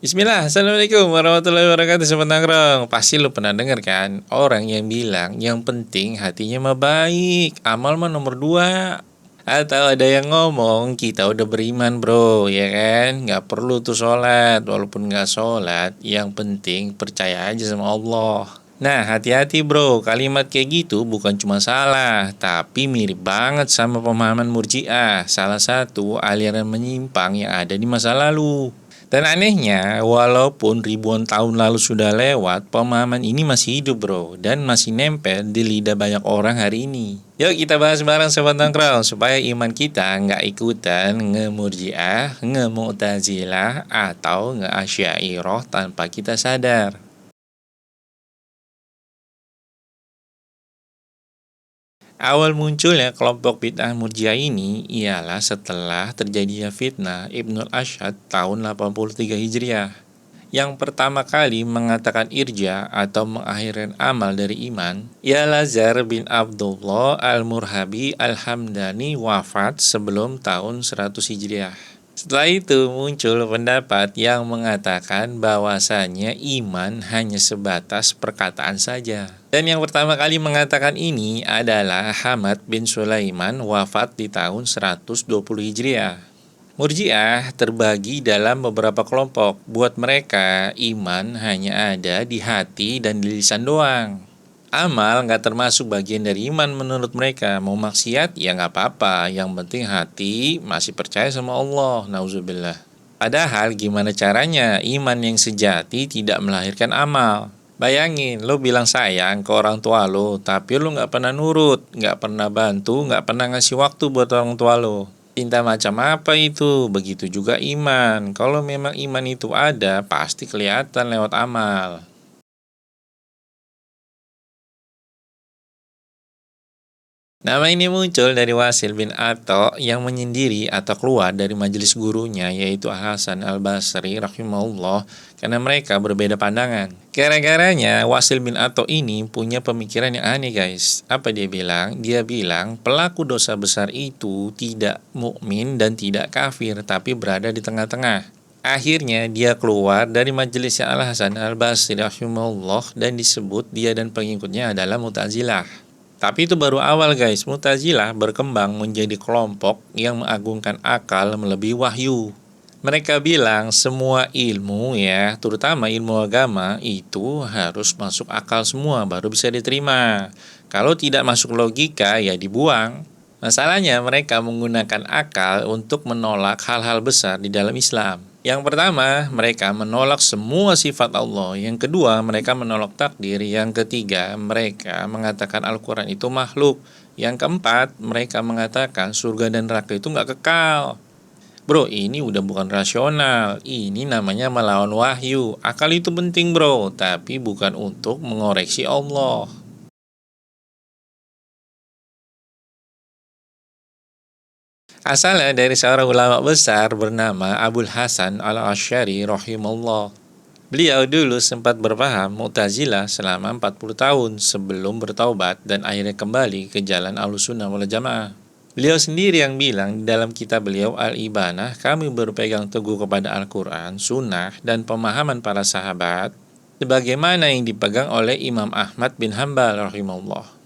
Bismillah, Assalamualaikum warahmatullahi wabarakatuh Sobat Nongkrong. Pasti lu pernah denger kan orang yang bilang yang penting hatinya mah baik, amal mah nomor dua. Atau ada yang ngomong kita udah beriman bro, ya kan? Nggak perlu tuh sholat, walaupun nggak sholat, yang penting percaya aja sama Allah. Nah, hati-hati bro, kalimat kayak gitu bukan cuma salah, tapi mirip banget sama pemahaman Murji'ah, salah satu aliran menyimpang yang ada di masa lalu. Dan anehnya, walaupun ribuan tahun lalu sudah lewat, pemahaman ini masih hidup bro, dan masih nempel di lidah banyak orang hari ini. Yuk kita bahas bareng Sobat Nongkrong, supaya iman kita nggak ikutan nge-Murji'ah, nge-Mu'tazilah, atau nge-Asy'ariyah tanpa kita sadar. Awal munculnya kelompok bid'ah Murji'ah ini ialah setelah terjadinya fitnah Ibnul Ashad tahun 83 Hijriah. Yang pertama kali mengatakan irja atau mengakhirkan amal dari iman ialah Zar bin Abdullah al-Murhabi al-Hamdani wafat sebelum tahun 100 Hijriah. Setelah itu muncul pendapat yang mengatakan bahwasannya iman hanya sebatas perkataan saja. Dan yang pertama kali mengatakan ini adalah Hamad bin Sulaiman wafat di tahun 120 Hijriah. Murji'ah terbagi dalam beberapa kelompok. Buat mereka, iman hanya ada di hati dan di lisan doang. Amal nggak termasuk bagian dari iman menurut mereka. Mau maksiat ya nggak apa-apa. Yang penting hati masih percaya sama Allah. Nauzubillah. Padahal gimana caranya iman yang sejati tidak melahirkan amal? Bayangin, lo bilang sayang ke orang tua lo, tapi lo nggak pernah nurut, nggak pernah bantu, nggak pernah ngasih waktu buat orang tua lo. Cinta macam apa itu? Begitu juga iman. Kalau memang iman itu ada, pasti kelihatan lewat amal. Nama ini muncul dari Wasil bin Atta yang menyendiri atau keluar dari majelis gurunya yaitu Hasan al-Basri rahimahullah karena mereka berbeda pandangan. Gara-garanya Wasil bin Atta ini punya pemikiran yang aneh guys. Apa dia bilang? Dia bilang pelaku dosa besar itu tidak mukmin dan tidak kafir tapi berada di tengah-tengah. Akhirnya dia keluar dari majelisnya Al-Hasan al-Basri rahimahullah dan disebut dia dan pengikutnya adalah Mu'tazilah. Tapi itu baru awal guys, Mu'tazilah berkembang menjadi kelompok yang mengagungkan akal melebihi wahyu. Mereka bilang semua ilmu ya, terutama ilmu agama itu harus masuk akal semua baru bisa diterima. Kalau tidak masuk logika ya dibuang. Masalahnya mereka menggunakan akal untuk menolak hal-hal besar di dalam Islam. Yang pertama, mereka menolak semua sifat Allah. Yang kedua, mereka menolak takdir. Yang ketiga, mereka mengatakan Al-Quran itu makhluk. Yang keempat, mereka mengatakan surga dan neraka itu nggak kekal. Bro, ini udah bukan rasional. Ini namanya melawan wahyu. Akal itu penting bro, tapi bukan untuk mengoreksi Allah. Asalnya dari seorang ulama besar bernama Abul Hasan al-Asy'ari rahimahullah. Beliau dulu sempat berpaham Mu'tazilah selama 40 tahun sebelum bertaubat dan akhirnya kembali ke jalan Ahlussunnah wal Jamaah. Beliau sendiri yang bilang di dalam kitab beliau Al-Ibanah, kami berpegang teguh kepada Al-Quran, Sunnah, dan pemahaman para sahabat sebagaimana yang dipegang oleh Imam Ahmad bin Hambal rahimahullah.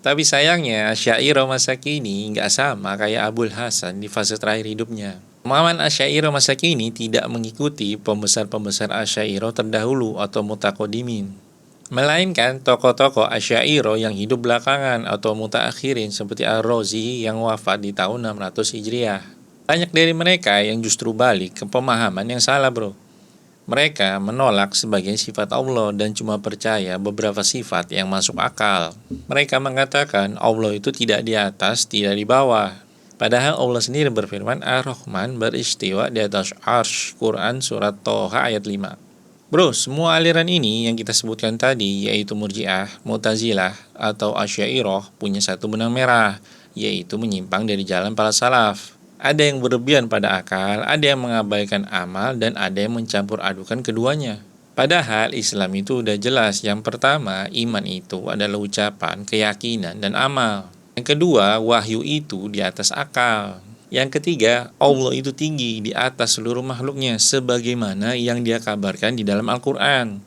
Tapi sayangnya Asy'ariyah masa kini nggak sama kayak Abul Hasan di fase terakhir hidupnya. Pemahaman Asy'ariyah masa kini tidak mengikuti pembesar-pembesar Asy'ariyah terdahulu atau mutaqaddimin, melainkan tokoh-tokoh Asy'ariyah yang hidup belakangan atau mutaakhirin seperti Ar-Razi yang wafat di tahun 600 Hijriah. Banyak dari mereka yang justru balik ke pemahaman yang salah, bro. Mereka menolak sebagian sifat Allah dan cuma percaya beberapa sifat yang masuk akal. Mereka mengatakan Allah itu tidak di atas, tidak di bawah. Padahal Allah sendiri berfirman Ar-Rahman beristiwa di atas arsy. Quran surat Toha ayat 5. Bro, semua aliran ini yang kita sebutkan tadi, yaitu Murji'ah, Mu'tazilah, atau Asy'ariyah, punya satu benang merah, yaitu menyimpang dari jalan para salaf. Ada yang berlebihan pada akal, ada yang mengabaikan amal, dan ada yang mencampur adukan keduanya. Padahal Islam itu udah jelas. Yang pertama, iman itu adalah ucapan, keyakinan, dan amal. Yang kedua, wahyu itu di atas akal. Yang ketiga, Allah itu tinggi di atas seluruh makhluknya sebagaimana yang Dia kabarkan di dalam Al-Quran.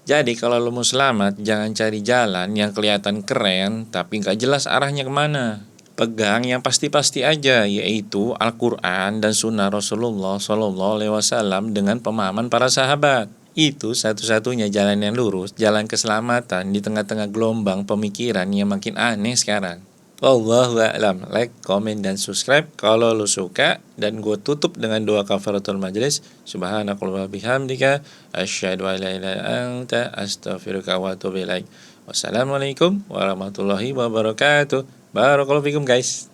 Jadi kalau lo mau selamat, jangan cari jalan yang kelihatan keren tapi nggak jelas arahnya kemana. Pegang yang pasti-pasti aja, yaitu Al-Quran dan Sunnah Rasulullah SAW dengan pemahaman para sahabat. Itu satu-satunya jalan yang lurus, jalan keselamatan di tengah-tengah gelombang pemikiran yang makin aneh sekarang. Wallahu a'lam. Like, komen, dan subscribe kalau lo suka. Dan gue tutup dengan doa kafaratul majlis. Subhanakallahumma bihamdika asyhadu an la ilaha illa anta astaghfiruka wa atubu ilaik. Wassalamualaikum warahmatullahi wabarakatuh. Barakallahu fikum guys.